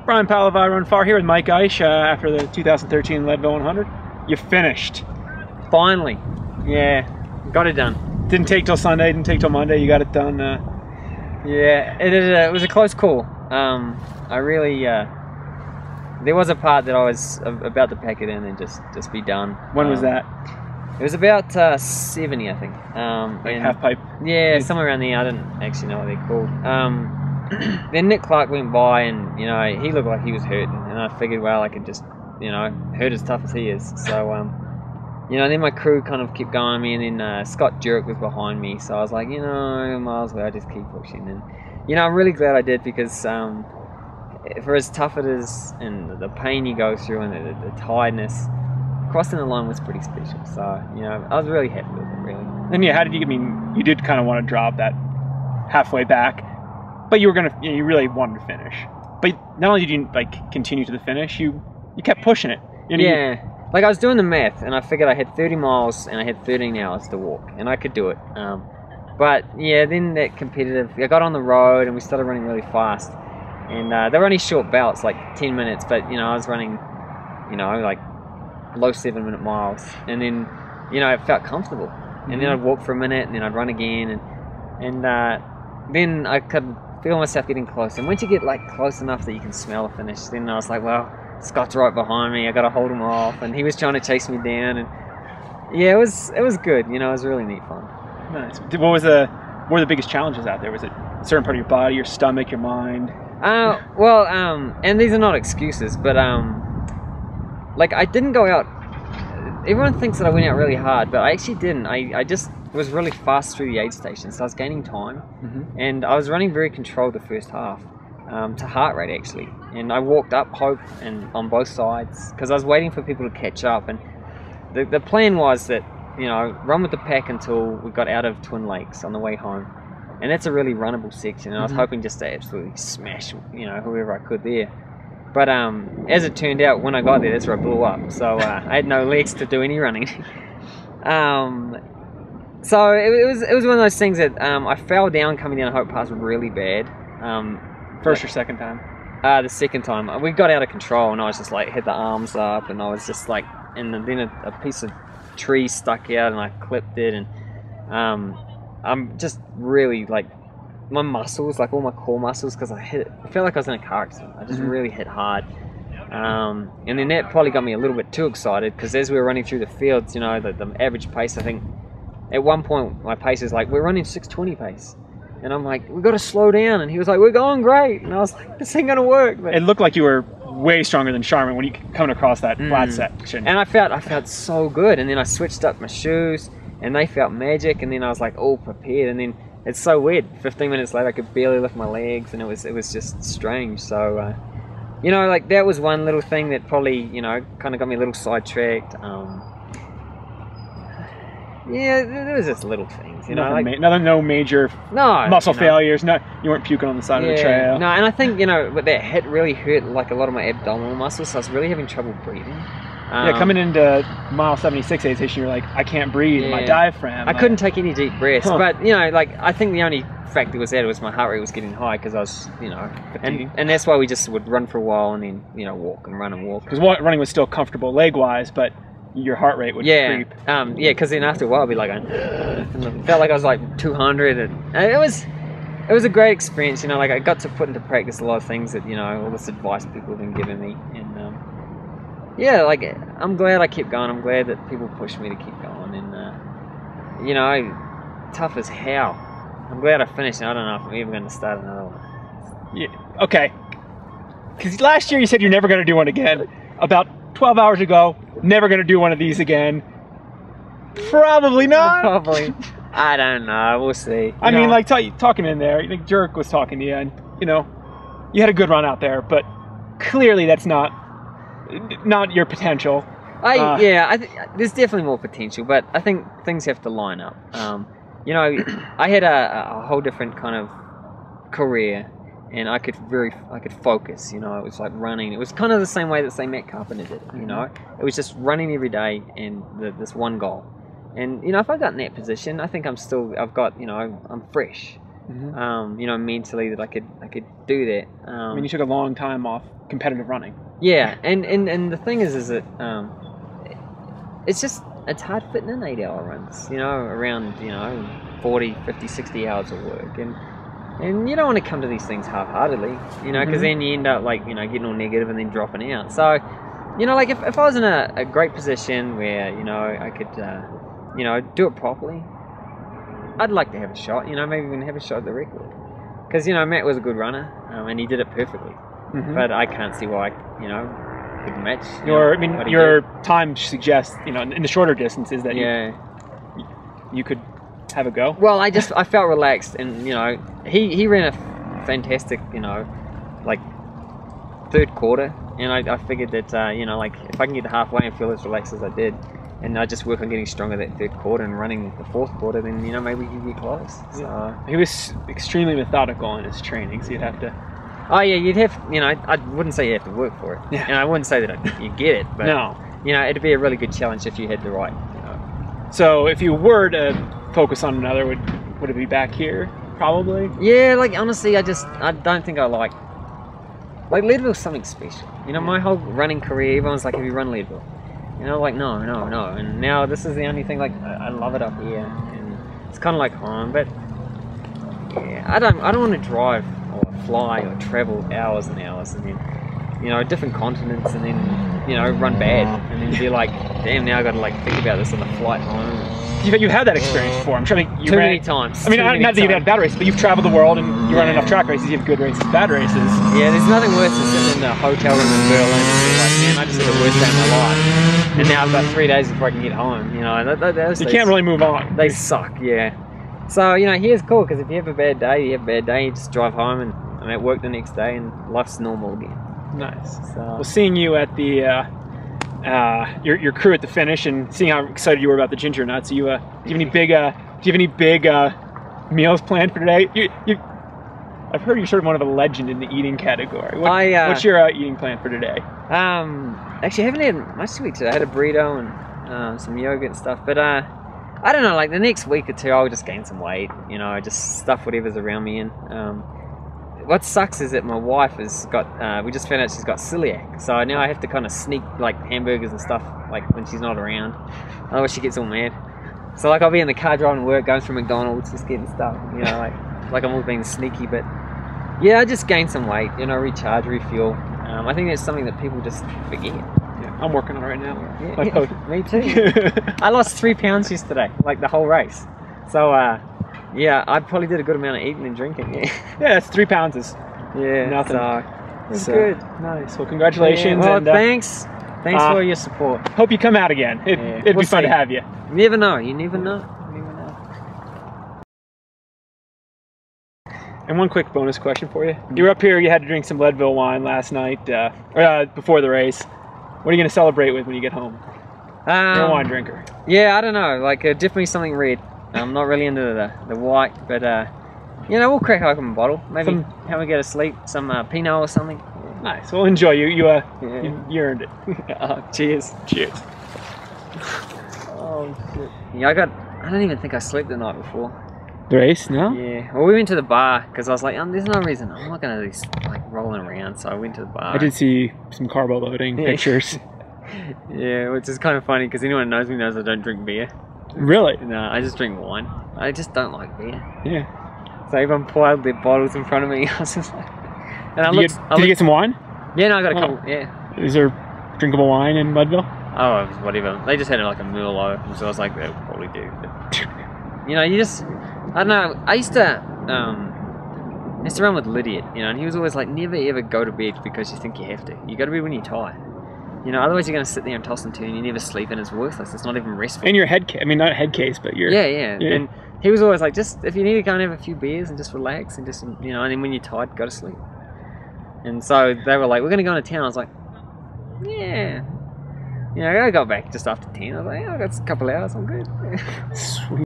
Brian Palavai, Run Far here with Mike Aish after the 2013 Leadville 100. You finished. Finally. Yeah, got it done. Didn't take till Sunday, didn't take till Monday, you got it done. Yeah, it was a close call. I really, there was a part that I was about to pack it in and just be done. When was that? It was about 70, I think. Like half pipe? Yeah, somewhere around there. I didn't actually know what they're called. Then Nick Clark went by and, you know, he looked like he was hurting, and I figured, well, I could just, you know, hurt as tough as he is. So, you know, then my crew kind of kept going on me, and then Scott Jurek was behind me, so I was like, you know, I might as well just keep pushing. And, you know, I'm really glad I did, because for as tough it is, and the pain you go through, and the tiredness, crossing the line was pretty special. So, you know, I was really happy with it, really. And yeah, how did you, I mean, you did kind of want to drop that halfway back, but you were gonna, you know, you really wanted to finish. But not only did you like continue to the finish, you kept pushing it. You know, yeah, like I was doing the math, and I figured I had 30 miles and I had 13 hours to walk, and I could do it. But yeah, then that competitive, I got on the road and we started running really fast, and they were only short bouts, like 10 minutes, but you know, I was running, you know, like low 7-minute miles, and then, you know, it felt comfortable. And then I'd walk for a minute, and then I'd run again, and then I could feel myself getting close. And once you get like close enough that you can smell the finish, then I was like, well, Scott's right behind me, I gotta hold him off, and he was trying to chase me down, and yeah, it was good. You know, it was really neat fun. Nice. What were the biggest challenges out there? Was it a certain part of your body, your stomach, your mind? Well, and these are not excuses, but like I didn't go out. Everyone thinks that I went out really hard, but I actually didn't. I just was really fast through the aid station, so I was gaining time, and I was running very controlled the first half, to heart rate actually, and I walked up Hope and on both sides because I was waiting for people to catch up, and the plan was that, you know, run with the pack until we got out of Twin Lakes on the way home, and that's a really runnable section, and I was hoping just to absolutely smash, you know, whoever I could there. But as it turned out, when I got there, that's where I blew up. So I had no legs to do any running. So it was one of those things that I fell down coming down Hope Pass really bad. First or second time? The second time. We got out of control, and I was just like, had the arms up, and I was just like, and then a piece of tree stuck out, and I clipped it, and I'm just really like, my muscles, like all my core muscles, because I felt like I was in a car accident. I just really hit hard, and then that probably got me a little bit too excited, because as we were running through the fields, you know, the average pace, I think at one point my pace is like, we're running 6:20 pace, and I'm like, we got to slow down, and he was like, we're going great, and I was like, this ain't gonna work. But it looked like you were way stronger than Charmin when you coming across that flat section, and I felt so good, and then I switched up my shoes, and they felt magic, and then I was like all prepared, and then it's so weird. 15 minutes later, I could barely lift my legs, and it was just strange. So, you know, like that was one little thing that probably, you know, kind of got me a little sidetracked. Yeah, there was just little things, you know, like no major muscle failures. No, you weren't puking on the side of the trail. No, and I think, you know, but that hit really hurt like a lot of my abdominal muscles, so I was really having trouble breathing. Yeah, coming into mile 76 aid station, you're like, I can't breathe. My diaphragm. I couldn't take any deep breaths, but you know, like I think the only factor was that was my heart rate was getting high, because I was, you know, and that's why we just would run for a while and then, you know, walk and run and walk. Because running was still comfortable leg wise, but your heart rate would creep. Yeah, because then after a while I'd be like, and it felt like I was like 200, and it was a great experience. You know, like I got to put into practice a lot of things that, you know, all this advice people have been giving me, and yeah, like I'm glad I kept going. I'm glad that people pushed me to keep going, and you know, tough as hell. I'm glad I finished, and I don't know if I'm even going to start another one. Yeah, okay. Because last year you said you're never going to do one again. About 12 hours ago, never going to do one of these again. Probably not. Probably. I don't know. We'll see. I mean, like talking in there, I think Jurek was talking to you, and you know, you had a good run out there, but clearly that's not your potential. There's definitely more potential, but I think things have to line up. You know, I had a whole different kind of career, and I could focus. You know, it was like running. It was kind of the same way that, say, Matt Carpenter did. You know, it was just running every day and this one goal. And you know, if I got in that position, I think I've got, you know, I'm fresh. you know, mentally that I could do that. I mean, you took a long time off competitive running. Yeah, and the thing is that it's hard fitting in 8-hour runs, you know, around, you know, 40, 50, 60 hours of work, and you don't want to come to these things half-heartedly, you know, because then you end up, like, you know, getting all negative and then dropping out. So, you know, like, if I was in a great position where, you know, I could, you know, do it properly, I'd like to have a shot, you know, maybe even have a shot at the record. Because, you know, Matt was a good runner, and he did it perfectly. But I can't see why, you know, couldn't match. Your time suggests, you know, in the shorter distances that you could have a go. Well, I felt relaxed, and, you know, he ran a fantastic, you know, like, third quarter, and I figured that, you know, like, if I can get to halfway and feel as relaxed as I did, and I just work on getting stronger that third quarter and running the fourth quarter, then, you know, maybe we can get close. So. He was extremely methodical in his training, so you'd have to... Oh yeah, you'd have, you know, I wouldn't say you have to work for it. Yeah. And I wouldn't say that you get it, but, no. You know, it'd be a really good challenge if you had the right, you know. So if you were to focus on another, would it be back here, probably? Yeah, like, honestly, I don't think I like Leadville's something special. You know, my whole running career, everyone's like, have you run Leadville? You know, like, no. And now this is the only thing, like, I love it up here, and it's kind of like home, but yeah, I don't want to drive or fly or travel hours and hours and then, you know, different continents, and then, you know, run bad, and then be like, damn, now I got to, like, think about this on the flight home. You've had that experience before. I'm trying to... Too many times. I mean, not that you've had bad races, but you've traveled the world and you run enough track races, you have good races, bad races. Yeah, there's nothing worse than sitting in a hotel room in Berlin and be like, man, I just had the worst day of my life. And now I've got 3 days before I can get home, you know. Those you can't really move on. They suck, yeah. So, you know, here's cool, because if you have a bad day, you just drive home, and I'm at work the next day, and life's normal again. Nice. So. Well, seeing you at the... your crew at the finish, and seeing how excited you were about the ginger nuts. Do you have any big meals planned for today? I've heard you're sort of one of a legend in the eating category. What's your eating plan for today? Actually, I haven't had much to eat today. I had a burrito and some yogurt and stuff, but I don't know. Like, the next week or two, I'll just gain some weight. You know, just stuff whatever's around me in. What sucks is that my wife has got, we just found out she's got celiac, so now I have to kind of sneak, like, hamburgers and stuff, like, when she's not around, otherwise she gets all mad. So, like, I'll be in the car driving to work, going through McDonald's, just getting stuff, you know, like I'm all being sneaky, but, yeah, I just gained some weight, you know, recharge, refuel. I think that's something that people just forget. Yeah, I'm working on it right now. Yeah, me too. I lost 3 pounds yesterday, like, the whole race, so, yeah, I probably did a good amount of eating and drinking. Yeah, that's 3 pounds is nothing. It's good. Nice. Well, congratulations. Yeah, well, thanks for your support. Hope you come out again. It'd be fun to have you. You never know. You never know. And one quick bonus question for you. You were up here. You had to drink some Leadville wine last night, before the race. What are you going to celebrate with when you get home? You're a wine drinker. Yeah, I don't know. Like, definitely something red. I'm not really into the white, but you know, we'll crack open a bottle. Maybe how we go to sleep, some Pinot or something. Yeah. Nice. Well, enjoy. You earned it. Oh, cheers. Cheers. Oh shit. Yeah, I don't even think I slept the night before. The race? No. Yeah. Well, we went to the bar because I was like, there's no reason. I'm not gonna be like rolling around. So I went to the bar. I did see some carbo loading pictures. Yeah, which is kind of funny because anyone who knows me knows I don't drink beer. Really? No, I just drink wine. I just don't like beer. Yeah. So everyone piled their bottles in front of me. I was just like... And did you get some wine? Yeah, no, I got a couple, yeah. Is there drinkable wine in Leadville? Oh, whatever. They just had like a Merlot, so I was like, they'll probably do. But, you know, you just... I don't know. I used to run with Lydia, you know, and he was always like, never ever go to bed because you think you have to. You go to bed when you're tired. You know, otherwise you're going to sit there and toss and turn and you never sleep, and it's worthless. It's not even restful. And your head case, I mean, not a head case, but your... Yeah. And he was always like, just, if you need to go and have a few beers and just relax and just, you know, and then when you're tired, go to sleep. And so they were like, we're going to go into town. I was like, yeah. You know, I got back just after 10. I was like, yeah, I got a couple hours, I'm good. Sweet.